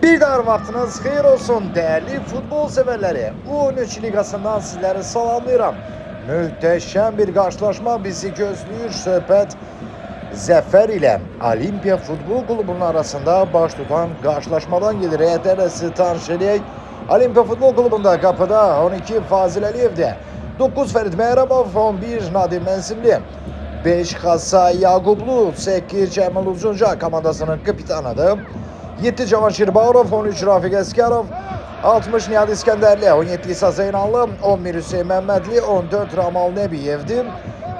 Bir daha vaxtınız xeyir olsun değerli futbol severleri. U13 ligasından sizleri salamlayıram. Mühteşem bir karşılaşma bizi gözlüyor. Söhbət Zəfər ilə Olimpiya Futbol Klubunun arasında baş tutan karşılaşmadan gelir. Heyətlərəsi tanış eləyək. Olimpiya Futbol Klubunda kapıda 12 Fazil Əliyev'də, 9 Fərid Məhərəmov, 11 Nadim Mənsimli, 5 Xassa Yaqublu, 8 Cəmal Uzunca komandasının kapitanıdır. 7 Cavanşir Bağırov, 13 Rafiq Əsgərov, 60 Niyad İskəndərli, 17 İsa Zeynallı, 11 Hüseyin Məmmədli, 14 Ramal Nəbiyevdir,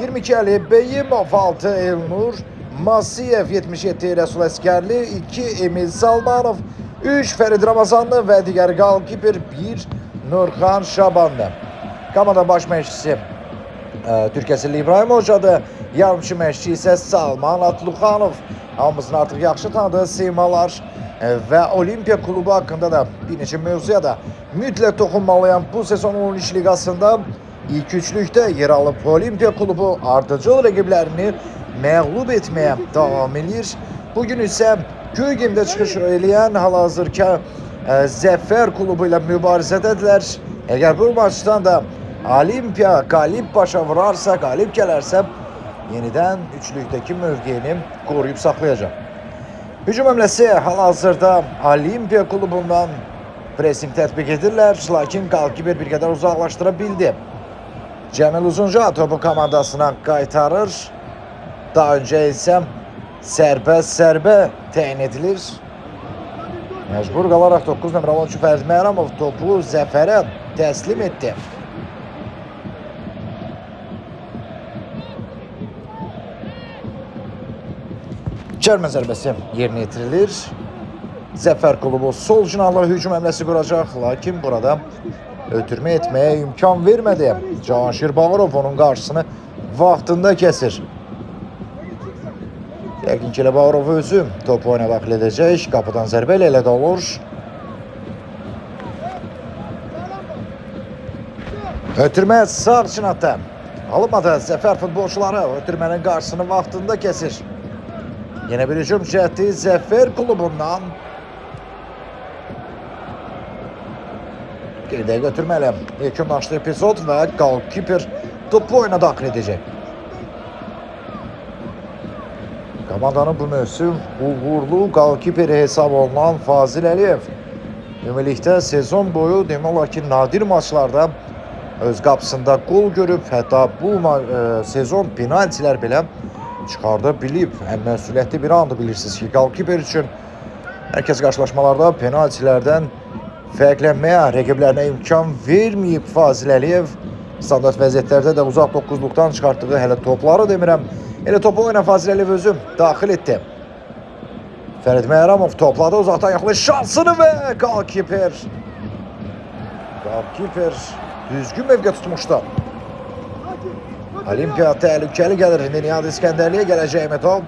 22 Ali Beyimov, 6 Elnur Masiyev, 77 Rəsul Əskərli, 2 Emil Salmanov, 3 Fərid Ramazanlı və digər qalkiper 1 Nurxan Şabanlı. Komanda baş məşqçisi Türkəsilli İbrahim Hocadır. Yarımçı məşqçi isə Salman Atluxanov. Hamımızın artıq yaxşı tanıdığı simalar və Olimpiya klubu haqqında da bir neçə mövzuya da mütləq toxunmalıyam. Bu sezon 13 liqasında ilk üçlükdə yer alıb Olimpiya klubu ardıcıl rəqiblərini məğlub etməyə davam edir. Bugün isə Göygimdə çıxış eləyən hal-hazırki Zəfər klubu ilə mübarizədədirlər. Əgər bu maçdan da Olimpiya qalib başa vurarsa, qalib gələrsə, yeniden üçlükteki mövqeyini koruyup saklayacak. Hücum hamlesi hal-hazırda Olimpiya klubundan pressing tətbiq edirlər, lakin qalkiber bir qədər uzaqlaşdıra bildi. Cəmil Uzunca topu komandasına qaytarır. Daha önce isə sərbə təyin edilir. Məcbur qalaraq 9 nömrə 13 Fərid Məhərəmov topu Zəfərə təslim etdi. Çərmə zərbəsi yerinə yetirilir. Zəfər klubu sol cinahla hücum həmləsi quracaq, lakin burada ötürmə etməyə imkan vermədi. Cavanşir Bağırov onun qarşısını vaxtında kəsir. Yəqin ki, Bağırov özü topu oyuna daxil edəcək. Qapıdan zərbə ilə qalır. Ötürmə sağ cinahda alınmadı. Zəfər futbolçuları ötürmənin qarşısını vaxtında kəsir. Yine bir hücum cəhdi Zəfər klubundan. Geridə götürməli. Yekunlaşdı epizod və qalkiper topu oyuna daxil edəcək. Komandanın bu mövsüm uğurlu qalkiperi hesab olunan Fazil Əliyev ümumilikdə sezon boyu demək olar ki, nadir maçlarda öz qapısında gol görüb, hətta bu sezon penaltilər belə çıxarda bilib. Ən məsuliyyətli bir andı bilirsiniz ki, qalkiper üçün hər kəs qarşılaşmalarda penaltilərdən fərqlənməyə, rəqiblərinə imkan verməyib Fazil Əliyev. Standart vəziyyətlərdə də uzaq 9-luqdan çıxartdığı hələ topları demirəm. Elə topu oyuna Fazil Əliyev özü daxil etdi. Fərid Məhərəmov topladı, uzaqdan yaxalış şansını və qalkiper düzgün mövqe tutmuşdu. Olimpiya təhlükəli gəlir. Niyad İskəndərliyə gələcək top.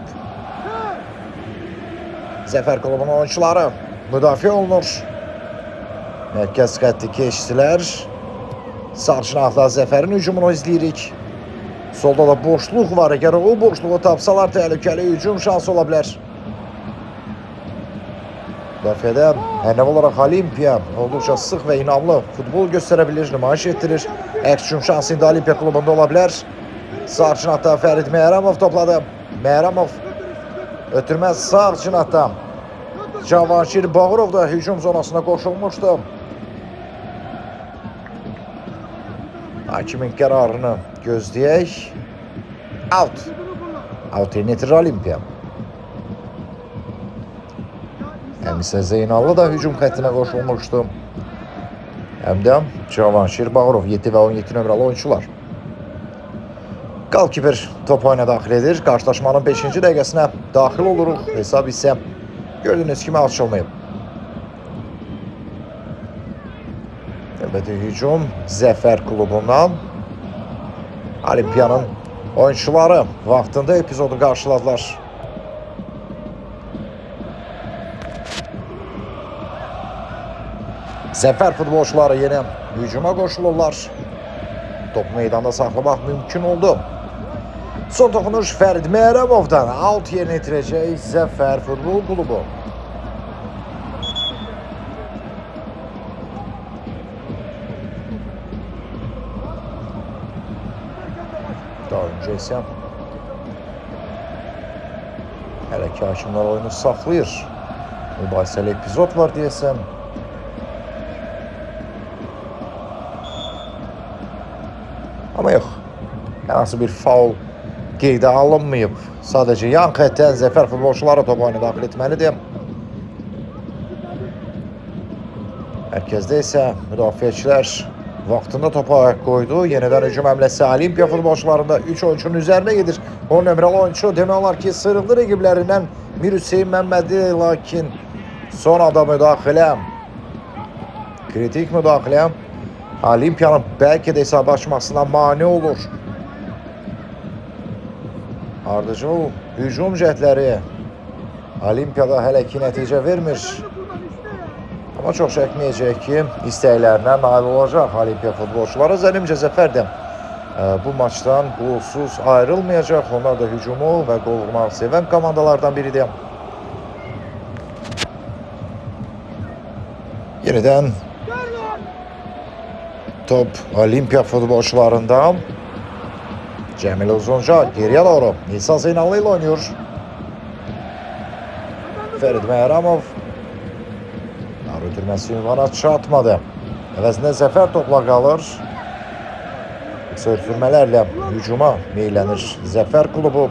Zəfər klubunun oyuncuları müdafiə olunur. Mərkəz xətti keçdilər. Sağ cinahda Zəfərin hücumunu izləyirik. Solda da boşluq var. Əgər o boşluğu tapsalar təhlükəli hücum şansı ola bilər. Müdafiədə ənəv olaraq Olimpiya olduqca sıx və inamlı futbol göstərə bilir, nümayiş etdirir. Əks hücum şansı indi Olimpiya klubunda ola bilər. Sağ cinahda Fərid Məhərəmov topladı. Məhərəmov ötürməz sağ cinahda. Cavanşir Bağırov da hücum zonasına qoşulmuşdu. Hakimin qərarını gözləyək. Out. Out yerinə yetirir Olimpiya. Həm isə Zeynallı da hücum xəttinə qoşulmuşdu. Həm də Cavanşir Bağırov 7 və 17 nömrəli oyuncular. Qalkiper top oyuna daxil edir. Qarşılaşmanın 5-ci dəqiqəsinə daxil oluruq. Hesab isə gördüyünüz kimi açılmayıb. Növbəti hücum Zəfər klubundan. Olimpiyanın oyuncuları vaxtında epizodu qarşıladılar. Zəfər futbolçuları yeni hücuma qoşulurlar. Topu meydanda saxlamaq mümkün oldu. Son toxunuş Fərid Məhərəmovdan out yerinə yetirəcək Zəfər Futbol Klubu. Daha öncə isə hələ ki hakimlər oyunu saxlayır. Mübahisəli epizod var deyəsən. Amma yox, hər hansı bir faul qeydə alınmayıb. Sadəcə yan xəttdən Zəfər futbolçuları top oyuna daxil etməlidir. Mərkəzdə isə müdafiəçilər vaxtında topa ayaq qoydu. Yenidən hücum həmləsi Olimpiya futbolçularında 3 oyuncunun üzərinə gedir. 10 nömrəli oyuncu demək olar ki, sıyrıldı rəqiblərindən Mir Hüseyn Məmmədi, lakin son anda müdaxilə, kritik müdaxilə Olimpiyanın bəlkə də hesabı açmasına mane olur. Ardıcıl hücum cəhdləri Olimpiyada hələ ki nəticə vermir. Amma çox çəkməyəcək ki, istəklərinə nail olacaq Olimpiya futbolçuları. Zəlimcə Zəfər də bu maçdan qolsuz ayrılmayacaq. Onlar da hücumu və qol vurmağı sevən komandalardan biridir. Yenidən top Olimpiya futbolçularında. Cəmil Uzunca geriyə doğru İsa Zeynallı ilə oynuyor. Ferid Məhramov ötürməsi ünvana çatmadı. Əvəzində Zəfər topla qalır. Qısa ötürmələrlə hücuma meylənir Zəfər klubu.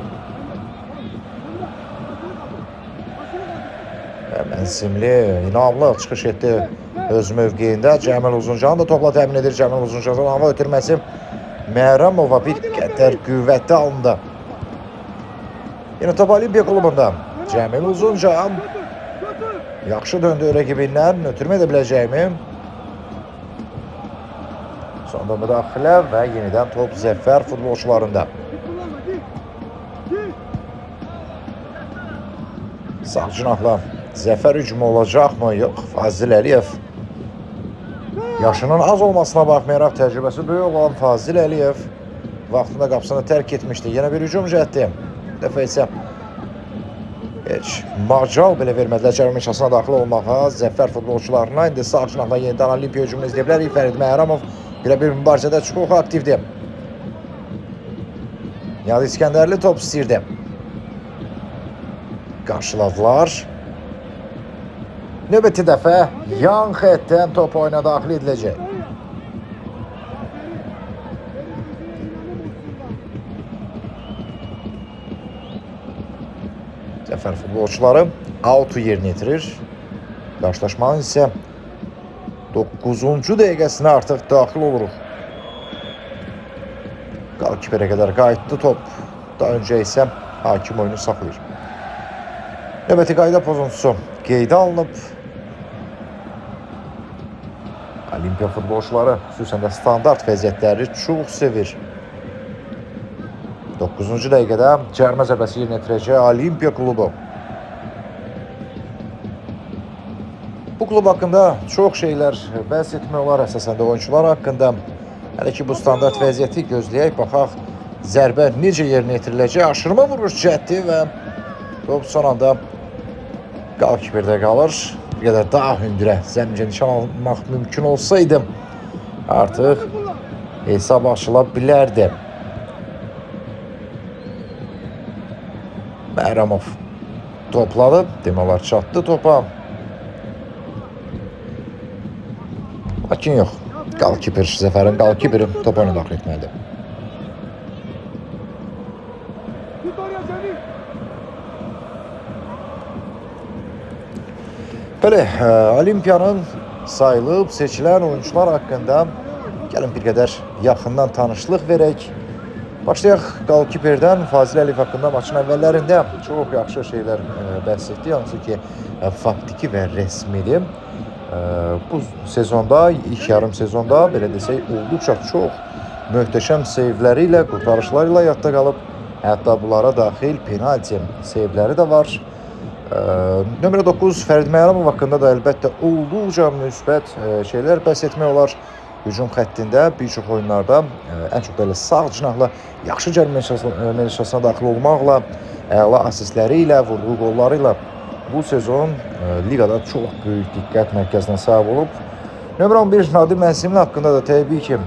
Mənsimli, inamlı çıxış etdi öz mövqeyində. Cəmil Uzuncanı da topla təmin edir. Cəmil Uzuncanın hava ötürməsi Məhramova bir qədər qüvvətli alındı. Yine top Olimpiya klubunda. Cəmil Uzuncan yaxşı döndü rəqibindən, ötürmə edə biləcəyimi. Sonda müdaxilə və yenidən top Zəfər futbolçularında. Sağ cinahla Zəfər hücumu olacaqmı? Yox, Fazil Əliyev. Yaşının az olmasına baxmayaraq təcrübəsi böyük olan Fazil Əliyev vaxtında qapısını tərk etmişdi. Yenə bir hücum cəhdi. Dəfə isə heç macal belə vermədilər cərimə şahsına daxil olmağa Zəfər futbolçularına. İndi sağ cinahla yenidən Olimpiya hücumunu izləyə bilər. Ferid Məhramov bir mübarizədə çox aktivdir. Nihat İskəndərli top istəyirdi. Qarşıladılar. Növbəti dəfə yan xəttdən top oyuna daxil ediləcək. Zəfər futbolçuları out yerinə yetirir. Qarşılaşmanın isə 9-cu dəqiqəsinə artıq daxil oluruq. Qalkiperə qədər qayıtdı top. Daha öncə isə hakim oyunu saxlayır. Növbəti qayda pozuntusu qeydə alınıb. Olimpiya futbolçuları xüsusən də standart vəziyyətləri çox sevir. 9-cu dəqiqədə cərimə zərbəsi yerinə yetirəcək Olimpiya klubu. Bu klub haqqında çox şeylər bəhs etmək olar, əsasən də oyuncular haqqında. Hələ ki bu standart vəziyyəti gözləyək, baxaq zərbə necə yerinə yetiriləcək. Aşırma vuruş cəhdi və top son anda qalkiperdə qalır. Bir qədər daha hündürə zəmcə nişan almaq mümkün olsaydı artıq hesab açıla bilərdi. Məhramov topladı. Demək olar çatdı topa. Lakin yox. Qalkiper, Zəfərin qalkiperi top oyuna daxil etməlidir. Belə, Olimpiyanın sayılıb seçilən oyuncular haqqında gəlin bir qədər yaxından tanışlıq verək. Başlayaq qalkiperdən. Fazil Əliyev haqqında maçın əvvəllərində çox yaxşı şeylər bəhs etdi. Hansı ki, faktiki və rəsmili. Bu sezonda, ilk yarım sezonda belə desək, olduqca çox möhtəşəm seyvləri ilə, qurtarışları ilə yadda qalıb. Hətta bunlara daxil penalti seyvləri də var. Nömrə 9 Ferid Məhramov haqqında da əlbəttə olduqca müsbət şeylər bəhs etmək olar. Hücum xəttində bir çox oyunlarda ən çox da elə sağ cinahla yaxşı cərimə mərkəzinə daxil olmaqla, əla asistləri ilə, vurduğu qolları ilə bu sezon liqada çox böyük diqqət mərkəzinə sahib olub. Nömrə 11 Nadir Mənsimli haqqında da təbii ki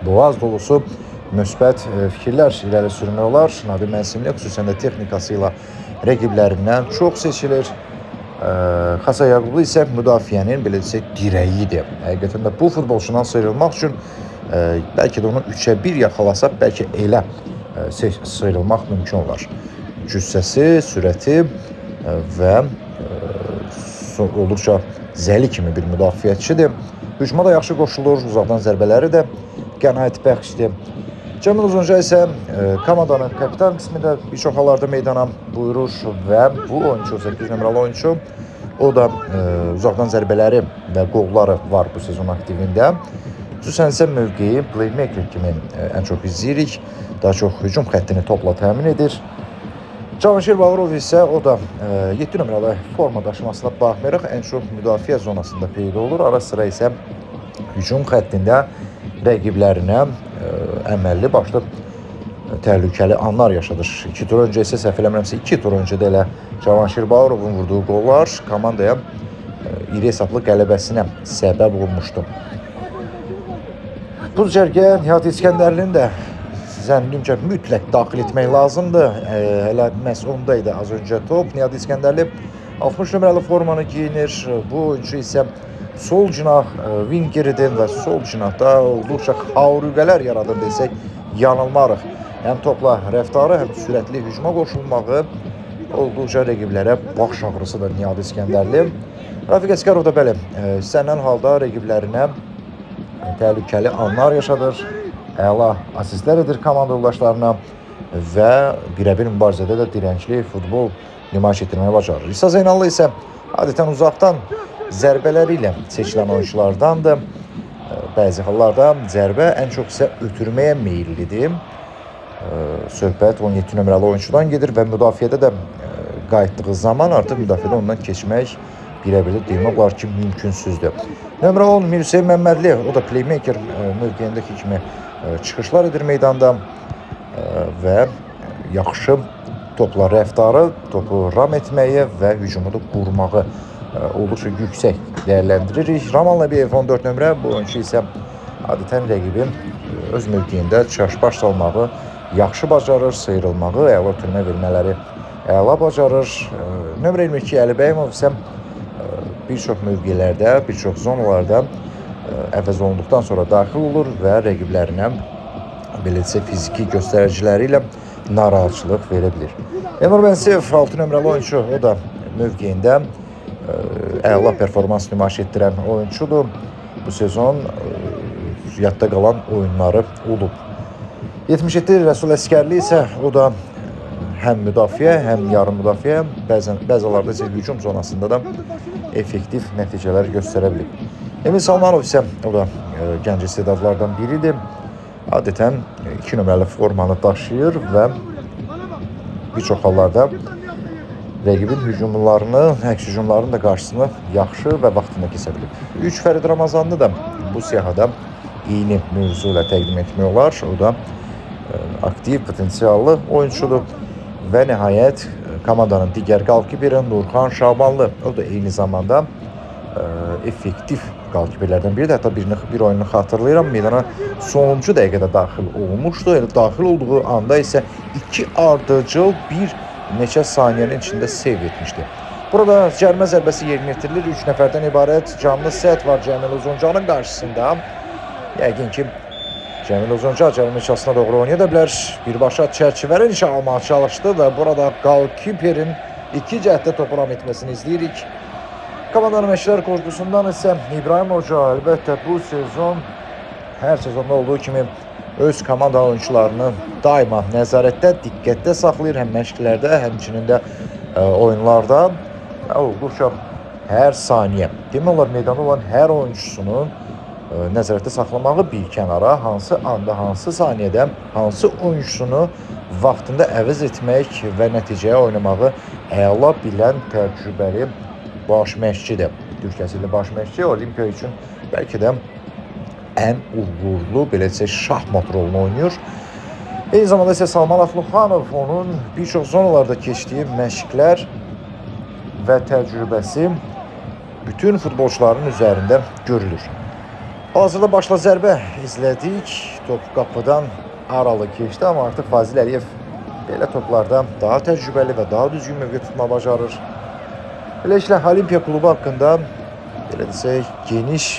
boğaz dolusu müsbət fikirlər irəli sürmək olar. Nadir Mənsimli xüsusən də texnikası ilə rəqiblərindən çox seçilir. Xasa Yaqublu isə müdafiənin belə desək dirəyidir. Həqiqətən də bu futbolçundan sıyrılmaq üçün bəlkə də onu 3-ə 1 yaxalasaq, bəlkə elə sıyrılmaq mümkün olar. Cüssəsi, sürəti və olduqca zəli kimi bir müdafiəçidir. Hücuma da yaxşı qoşulur, uzaqdan zərbələri də qənaət bəxşdir. Cəmil Uzunca isə komandanın kapitan qismində bir çox hallarda meydana buyurur və bu oyuncu, 8 nömrəli oyuncu, o da uzaqdan zərbələri və qolları var bu sezon aktivində. Xüsusən isə mövqeyi playmaker kimi ən çox izləyirik. Daha çox hücum xəttini topla təmin edir. Cavanşir Bağırov isə o da 7 nömrəli forma daşımasına baxmayaraq ən çox müdafiə zonasında peyda olur. Ara sıra isə hücum xəttində rəqiblərinə əməlli başlı təhlükəli anlar yaşadır. 2 tur öncə isə səhv eləmirəmsə 2 tur öncə də elə Cavanşir Bağırovun vurduğu qollar komandaya iri hesablı qələbəsinə səbəb olmuşdu. Bu cərgəyə Nihat İskəndərlini də zənnimcə mütləq daxil etmək lazımdır. Hələ məhz ondaydı az öncə top. Nihat İskəndərli 60 nömrəli formanı giyinir. Bu oyuncu isə sol cinah wingeridir və sol cinahda olduqca xarüqələr yaradır desək yanılmarıq. Həm topla rəftarı, həm sürətli hücuma qoşulmağı olduqca rəqiblərə baş ağrısıdır Nihat İskəndərli. Rafiq Əsgərov da belə istənilən halda rəqiblərinə təhlükəli anlar yaşadır. Əla asistlər edir komanda yoldaşlarına və birəbir mübarizədə də dirəncli futbol nümayiş etdirməyə bacarır. İsa Zeynallı isə adətən uzaqdan zərbələri ilə seçilən oyunculardandır. Bəzi hallarda zərbə ən çox isə ötürməyə meyillidir. Söhbət 17 nömrəli oyuncudan gedir və müdafiədə də qayıtdığı zaman artıq müdafiədə ondan keçmək birəbir də demək olar ki, mümkünsüzdür. Nömrə 10 Mirsəy Məmmədli, o da playmaker mövqeyindəki kimi çıxışlar edir meydanda və yaxşı topla rəftarı, topu ram etməyi və hücumu da qurmağı olduqca yüksək dəyərləndiririk. Raman Nəbiyev 14 nömrə, bu oyuncu isə adətən rəqibin öz mövqeyində çaşbaş salmağı yaxşı bacarır, sıyrılmağı, əla ötürmə vermələri əla bacarır. Nömrə 22 Əlibəyimov isə bir çox mövqelərdə, bir çox zonalarda əvəz olunduqdan sonra daxil olur və rəqiblərinə belə desə fiziki göstəriciləri ilə narahatçılıq verə bilir. Elnur Mənsiyev 6 nömrəli oyuncu, o da mövqeyində əla performans nümayiş etdirən oyuncudur. Bu sezon yadda qalan oyunları olub. 77 Rəsul Əskərli isə o da həm müdafiə, həm yarım müdafiə, bəzilərdə isə hücum zonasında da effektiv nəticələr göstərə bilib. Emin Salmanov isə o da gənc istedadlardan biridir. Adətən 2 nömrəli formanı daşıyır və bir çox hallarda rəqibin hücumlarını, əks hücumların da qarşısını yaxşı və vaxtında kəsə bilib. 3 Fərid Ramazanlı da bu siyahıda eyni mövzu ilə təqdim etmək olar. O da aktiv, potensiallı oyuncudur. Və nəhayət komandanın digər qalkiberi Nurxan Şabanlı. O da eyni zamanda effektiv qalkiberlərdən biridir. Hətta bir oyununu xatırlayıram. Meydana sonuncu dəqiqədə daxil olmuşdu. Elə daxil olduğu anda isə 2 ardıcıl bir neçə saniyənin içində seyv etmişdi. Burada cərimə zərbəsi yerinə yetirilir. 3 nəfərdən ibarət canlı set var Cəmil Uzuncanın qarşısında. Yəqin ki, Cəmil Uzunca cərimə içərisinə doğru oynaya bilər. Birbaşa çərçivəli nişan almağa çalışdı və burada qalkiperin 2 cəhətdə topu ram etməsini izləyirik. Komandanın məşqçilər korpusundan isə İbrahim Hoca əlbəttə bu sezon hər sezonda olduğu kimi öz komanda oyuncularını daima nəzarətdə, diqqətdə saxlayır. Həm məşqlərdə, həmçinin də oyunlarda olduqca hər saniyə. Demək olar meydanda olan hər oyuncusunun nəzarətdə saxlamağı bir kənara, hansı anda, hansı saniyədə, hansı oyuncusunu vaxtında əvəz etmək və nəticəyə oynamağı əla bilən təcrübəli baş məşqçidir. Türkiyəli baş məşqçi Olimpiya üçün bəlkə də ən uğurlu, belə desək, şahmat rolunu oynayır. Eyni zamanda isə Salman Axluxanov onun bir çox zonalarda keçdiyi məşqlər və təcrübəsi bütün futbolçuların üzərində görülür. Hazırda başla zərbə izlədik. Top qapıdan aralı keçdi, amma artıq Fazil Əliyev belə toplarda daha təcrübəli və daha düzgün mövqe tutma bacarır. Beləliklə, Olimpiya klubu haqqında belə desək, geniş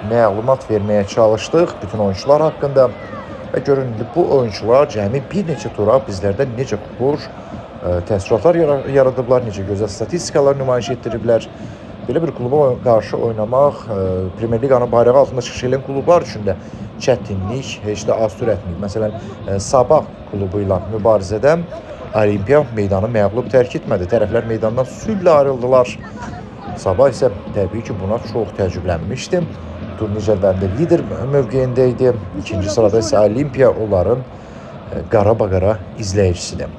məlumat verməyə çalışdıq bütün oyuncular haqqında və göründü bu oyuncular cəmi bir neçə tura bizlərdə necə xoş təəssüratlar yaradıblar, necə gözəl statistikalar nümayiş etdiriblər. Belə bir kluba qarşı oynamaq Premyer Liqanın bayrağı altında çıxış edən klublar üçün də çətinlik, heç də az sürətlik. Məsələn, Sabah klubu ilə mübarizədə Olimpiya meydanı məğlub tərk etmədi. Tərəflər meydandan sülhlə ayrıldılar. Sabah isə təbii ki, buna çox təcrübələnmişdi. Turnir cədvəlində lider mövqeyində idi. İkinci sırada isə Olimpiya onların qara-baqara izləyicisidir.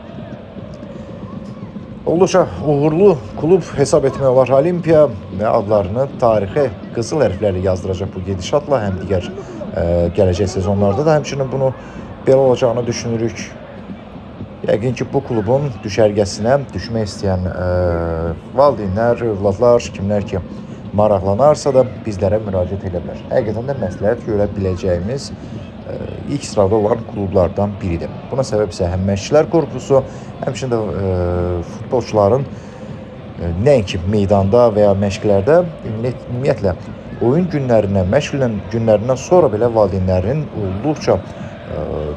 Olduqca uğurlu klub hesab etmək olar Olimpiya və adlarını tarixi qızıl hərflərlə yazdıracaq bu gedişatla həm digər gələcək sezonlarda da həmçinin bunu belə olacağını düşünürük. Yəqin ki, bu klubun düşərgəsinə düşmək istəyən valideynlər, övladlar, kimlər ki maraqlanarsa da bizlərə müraciət edə bilər. Həqiqətən də məsləhət görə biləcəyimiz ilk sırada olan klublardan biridir. Buna səbəb isə həm məşqçilər korpusu, həmçinin də futbolçuların nəinki meydanda və ya məşqlərdə, ümumiyyətlə oyun günlərindən, məşq günlərindən sonra belə valideynlərin olduqca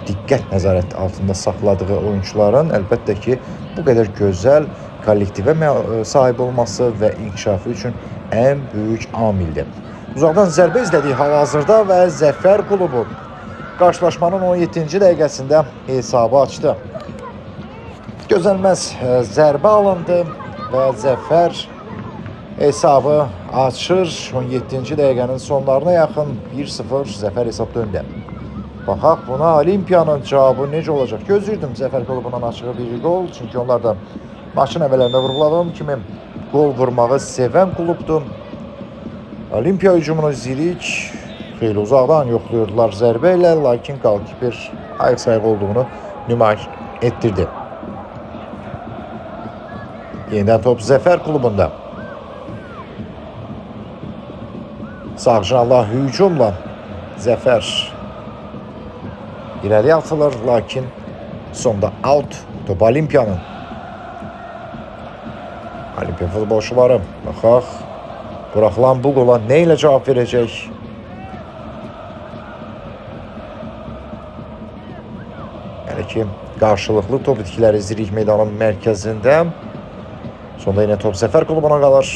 diqqət nəzarət altında saxladığı oyuncuların əlbəttə ki, bu qədər gözəl kollektivə sahib olması və inkişafı üçün ən böyük amildir. Uzaqdan zərbə izlədik hal-hazırda və Zəfər klubu qarşılaşmanın 17-ci dəqiqəsində hesabı açdı. Gözlənilməz zərbə alındı və Zəfər hesabı açır. 17-ci dəqiqənin sonlarına yaxın 1-0 Zəfər hesab döndü. Baxaq buna Olimpiyanın cavabı necə olacaq? Gözləyirdim Zəfər klubundan açığı bir gol. Çünki onlar da maçın əvvəllərində vurguladığım kimi gol vurmağı sevən klubdur. Olimpiya hücumunu izləyirik. Xeyli uzaqdan yoxlayırdılar zərbə ilə, lakin qalkiper ayıq-sayıq olduğunu nümayiş etdirdi. Yenidən top Zəfər klubunda. Sağcınallah hücumla Zəfər irəliyə atılır, lakin sonda out. Top Olimpiyanın. Olimpiya futbolçuları, baxaq, buraxılan bu qola nə ilə cavab verəcək? Yəni ki, qarşılıqlı top itkiləri izləyirik meydanın mərkəzində. Sonda yine top Zəfər klubuna qalır.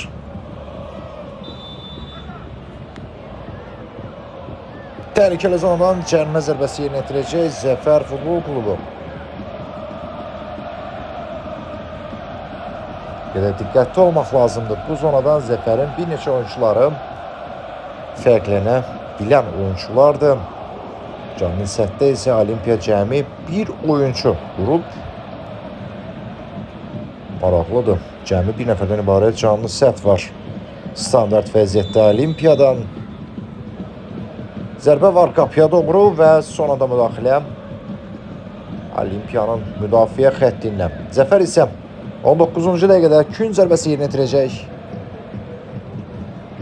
Təhlükəli zonadan cərimə zərbəsi yerinə yetirəcək Zəfər futbol klubu. Qədər diqqətli olmaq lazımdır. Bu zonadan Zəfərin bir neçə oyuncuları fərqlənə bilən oyunculardır. Canlı sətdə isə Olimpiya cəmi bir oyuncu qurub. Maraqlıdır. Cəmi bir nəfərdən ibarət canlı sət var. Standart vəziyyətdə Olimpiyadan. Zərbə var qapıya doğru və son anda müdaxilə Olimpiyanın müdafiə xəttindən. Zəfər isə 19-cu dəqiqədə gün zərbəsi yerinə yetirəcək.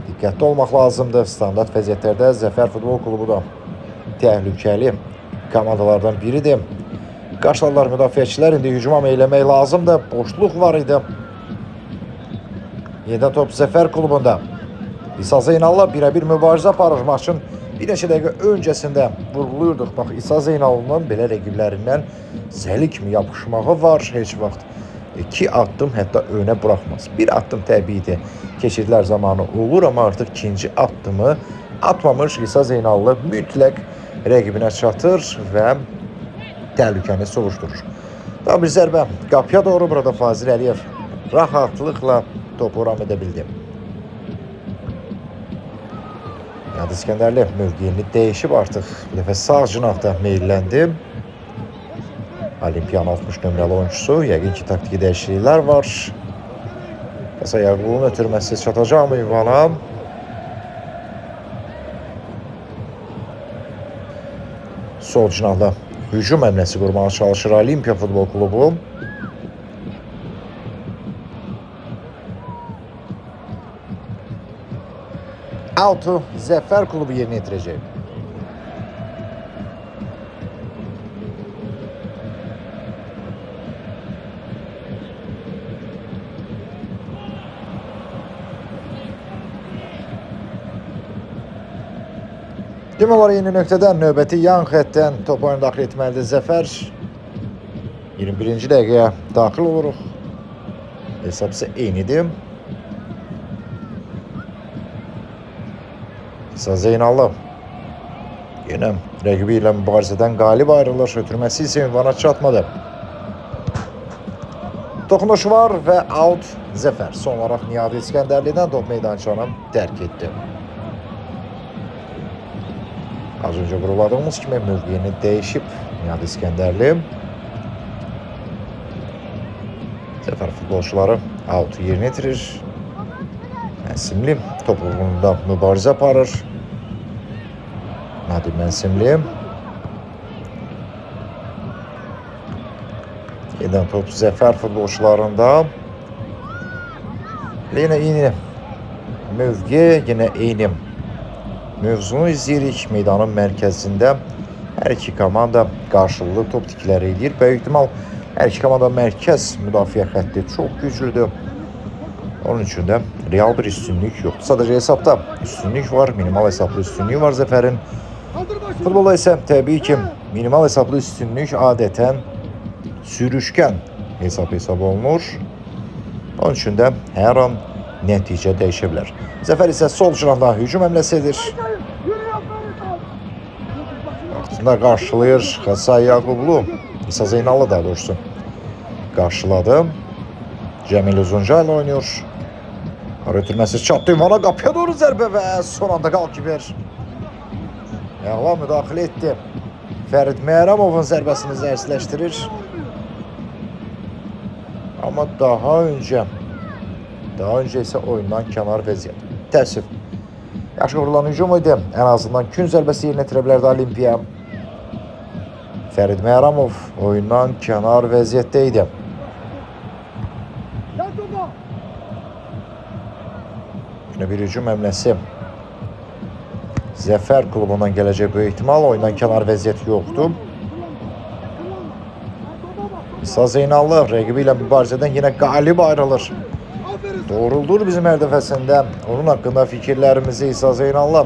Diqqətli olmaq lazımdır. Standart vəziyyətlərdə Zəfər futbol klubu da təhlükəli komandalardan biridir. Qarşıladılar müdafiəçilər, indi hücuma meyləmək lazımdır. Boşluq var idi. Yenidən top Zəfər klubunda. İsa Zeynal'la birə-bir mübarizə aparır. Maçın bir neçə dəqiqə öncəsində vurğuluyurduq. Bax, İsa Zeynal'ın belə rəqiblərindən zəli kimi yapışmağı var. Heç vaxt 2 addım hətta önə buraxmaz. Bir addım təbiidir. Keçidlər zamanı olur, amma artıq ikinci addımı atmamış İsa Zeynal'lı mütləq rəqibinə çatır və təhlükəni sovuşdurur. Daha bir zərbə qapıya doğru, burada Fazil Əliyev rahatlıqla topu ram edə bildi. Nihat İskəndərli mövqeyini dəyişib artıq bir dəfə sağ cinahda meyilləndi. Olimpiyanın 60 nömrəli oyuncusu, yəqin ki taktiki dəyişikliklər var. Qasa Yaqubun ötürməsi çatacaq mı ünvana? Sol cinahda hücum əmləsi qurmağa çalışır Olimpiya futbol klubu. Out'u Zəfər klubu yerinə yetirəcək. Demək olar yeni nöqtədən növbəti yan xəttdən top oyunu daxil etməlidir Zəfər. 21-ci dəqiqəyə daxil oluruq. Hesab isə eynidir. İsa Zeynallı yenə rəqibi ilə mübarizədən qalib ayrılır. Ötürməsi isə ünvana çatmadı. Toxunuş var və out Zəfər. Son olaraq Niyazi İskəndərlidən top meydançanı tərk etdi. Az öncə vurguladığımız kimi mövqeyini dəyişib Niyazi İskəndərli. Zəfər futbolçuları out yerinə yetirir. Mənsimli top uğrunda mübarizə aparır. Nadim Mənsimli. Yenə top Zəfər futbolçularında. Yenə eyni mövqe, yenə eyni mövzunu izləyirik. Meydanın mərkəzində hər iki komanda qarşılıqlı top tikləri edir. Böyük ehtimal hər iki komanda mərkəz müdafiə xətti çox güclüdür. Onun üçün də real bir üstünlük yoxdur. Sadəcə hesabda üstünlük var, minimal hesablı üstünlük var Zəfərin. Futbolda isə təbii ki, minimal hesablı üstünlük adətən sürüşkən hesab olunur. Onun üçün də hər an nəticə dəyişə bilər. Zəfər isə sol cinahda hücum əmləsi vaxtında qarşılayır Xəsay Yaqublu. İsa Zeynallı daha doğrusu qarşıladı. Cəmil Uzunca ilə oynuyor. Ötürməsi çatdı ünvana, qapıya doğru zərbə və son anda qalkiber Əla müdaxilə etdi. Fərid Məhərrəmovun zərbəsini zərsləşdirir. Amma daha öncə isə oyundan kənar vəziyyət. Təəssüf. Yaxşı vurulan hücum idi. Ən azından gün zərbəsi yerinə yetirə bilərdi Olimpiya. Fərid Məhərrəmov oyundan kənar vəziyyətdə idi. Yine bir hücum əmləsi Zəfər klubundan gələcək böyük ehtimal. Oyundan kənar vəziyyət yoxdur. İsa Zeynallı rəqibi ilə mübarizədən yenə qalib ayrılır. Doğruldur bizim hər dəfəsində. Onun haqqında fikirlərimizi İsa Zeynallı.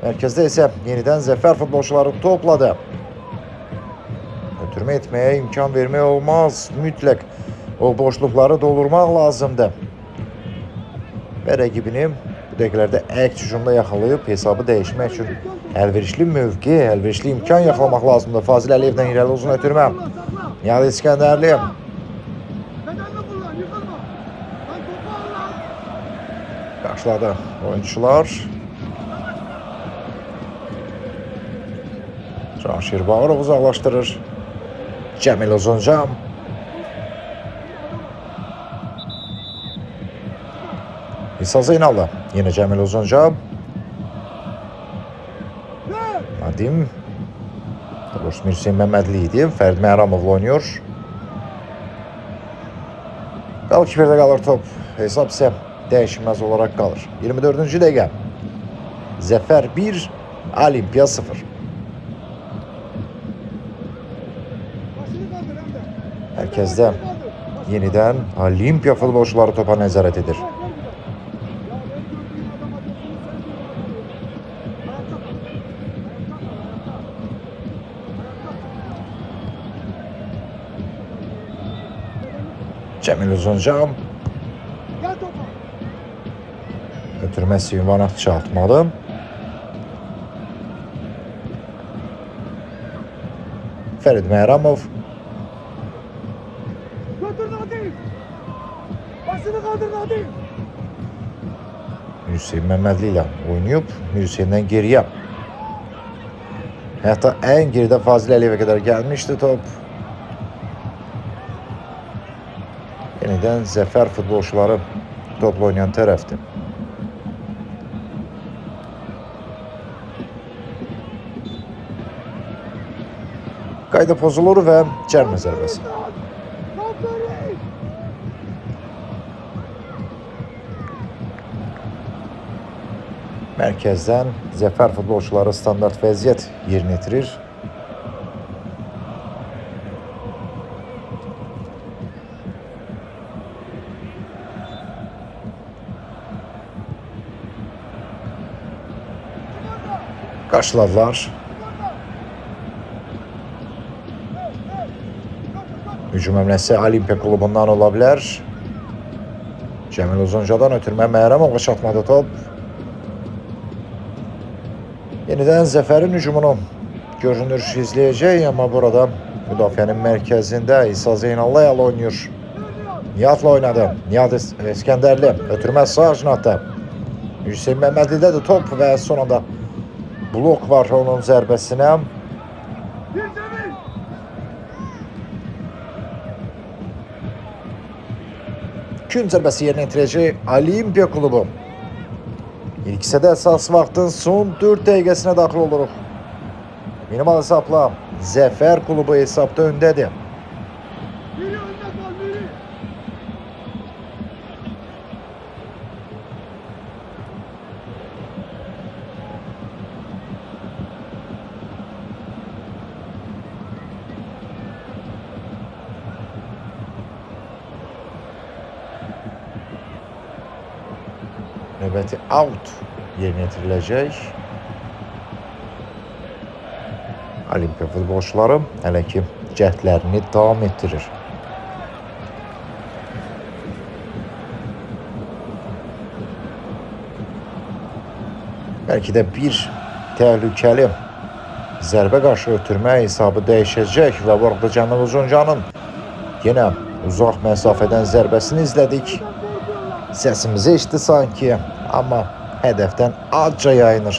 Mərkəzdə isə yenidən Zəfər futbolçuları topladı. Ötürmə etməyə imkan vermək olmaz. Mütləq o boşluqları doldurmaq lazımdır. Və rəqibini bu dəqiqələrdə əks hücumda yaxalayıb hesabı dəyişmək üçün əlverişli mövqe, əlverişli imkan yaxalamaq lazımdır. Fazil Əliyevdən irəli uzun ötürmə. Niyazi İskəndərli. Qarşıladı oyuncular. Canşir Bağırov uzaqlaşdırır. Cəmil Uzunca. İsa Zeynallı. Yine Cəmil Uzunca. Nadim. Doğrusu Hüseyin Məmmədli idi. Fərid Məhərrəmovla oynuyor. Qalkiperdə qalır top. Hesab isə dəyişməz olaraq qalır. 24-cü dəqiqə. Zəfər 1, Olimpiya 0. Mərkəzdə yenidən Olimpiya futbolçuları topa nəzarət edir. Cəmil Uzunca. Ötürməsi ünvana çatmadı. Fərid Məhərrəmov. Hüseyin Məmmədli ilə oynayıb. Hüseyndən geriyə. Hətta ən geridə Fazil Əliyevə qədər gəlmişdi top. Yenidən Zəfər futbolçuları topla oynayan tərəfdir. Qayda pozulur və cərimə zərbəsi. Mərkəzdən Zəfər futbolçuları standart vəziyyət yerinə yetirir. Qarşıladılar. Hücum əmləsi Olimpiya klubundan ola bilər. Cəmil Uzuncadan ötürmə Məhrəmovğa çatmadı top. Yenidən Zəfərin hücumunu görünür izləyəcək, amma burada müdafiənin mərkəzində İsa Zeynallı oynayır. Nihatla oynadı. Nihat İskəndərli ötürmə sağ cinatda. Hüseyin Məmmədlidədir top və son anda blok var onun zərbəsinə. Gün zərbəsi yerinə yetirəcək Olimpiya klubu. İlk hissədə əsas vaxtın son 4 dəqiqəsinə daxil oluruq. Minimal hesabla Zəfər klubu hesabda öndədir. Növbəti out yerinə yetiriləcək. Olimpiya futbolçuları hələ ki cəhdlərini davam etdirir. Bəlkə də bir təhlükəli zərbə qarşı ötürmə hesabı dəyişəcək və bu arada Cəmil Uzuncanın yenə uzaq məsafədən zərbəsini izlədik. Səsimizi eşitdi sanki, amma hədəfdən azca yayınır.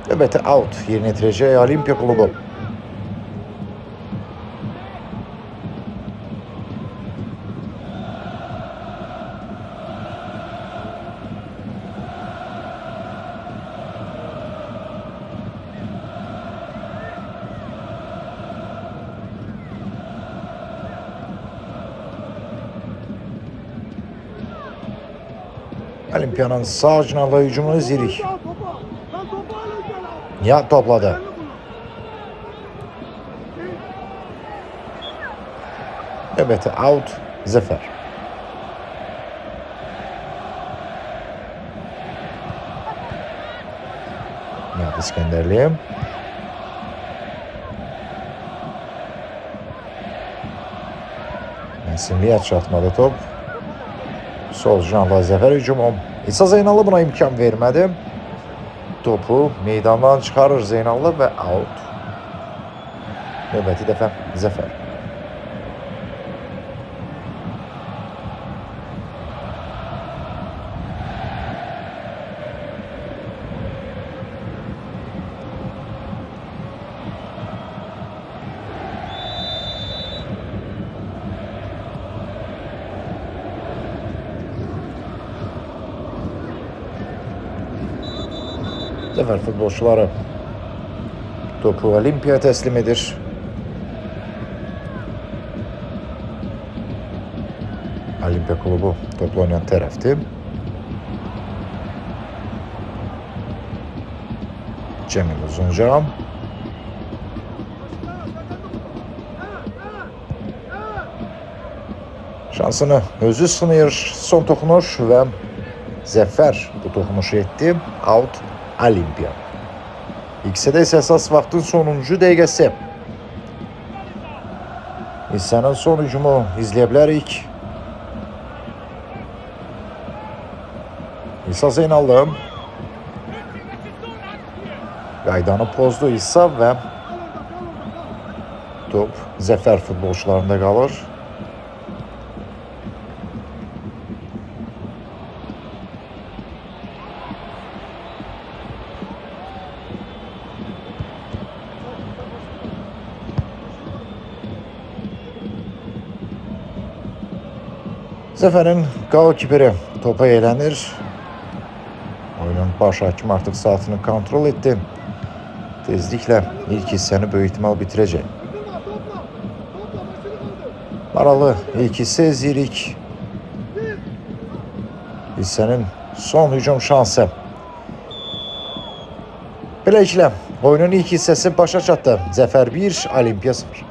Növbəti out yerinə yetirəcək Olimpiya klubu. Olimpiyanın sağ cinahlı hücumunu izləyirik. Nihat topladı. Növbəti out Zəfər. Nihat İskəndərli. Mənsimliyə çatmadı top. Sol cinahlı Zəfər hücumu. İsa Zeynallı buna imkan vermədi. Topu meydandan çıxarır Zeynallı və out. Növbəti dəfə Zəfər. Zəfər futbolçuları topu Olimpiya təslim edir. Olimpiya klubu topla oynayan tərəfdir. Cəmil Uzunca. Şansını özü sınır. Son toxunuş və Zəfər bu toxunuşu etdi. Out Olimpiya. İkisi də isə əsas vaxtın sonuncu dəqiqəsi. Hissənin son hücumu izləyə bilərik. İsa Zeynallı qaydanı pozdu İsa və top Zəfər futbolçularında qalır. Zəfərin qol-kiperi topa eylənir. Oyunun baş hakimi artıq saatini kontrol etdi. Tezliklə ilk hissəni böyük ihtimal bitirəcək. Maralı ilk hissə izləyirik. Hissənin son hücum şansı. Beləliklə oyunun ilk hissəsi başa çatdı. Zəfər 1, Olimpiya 0.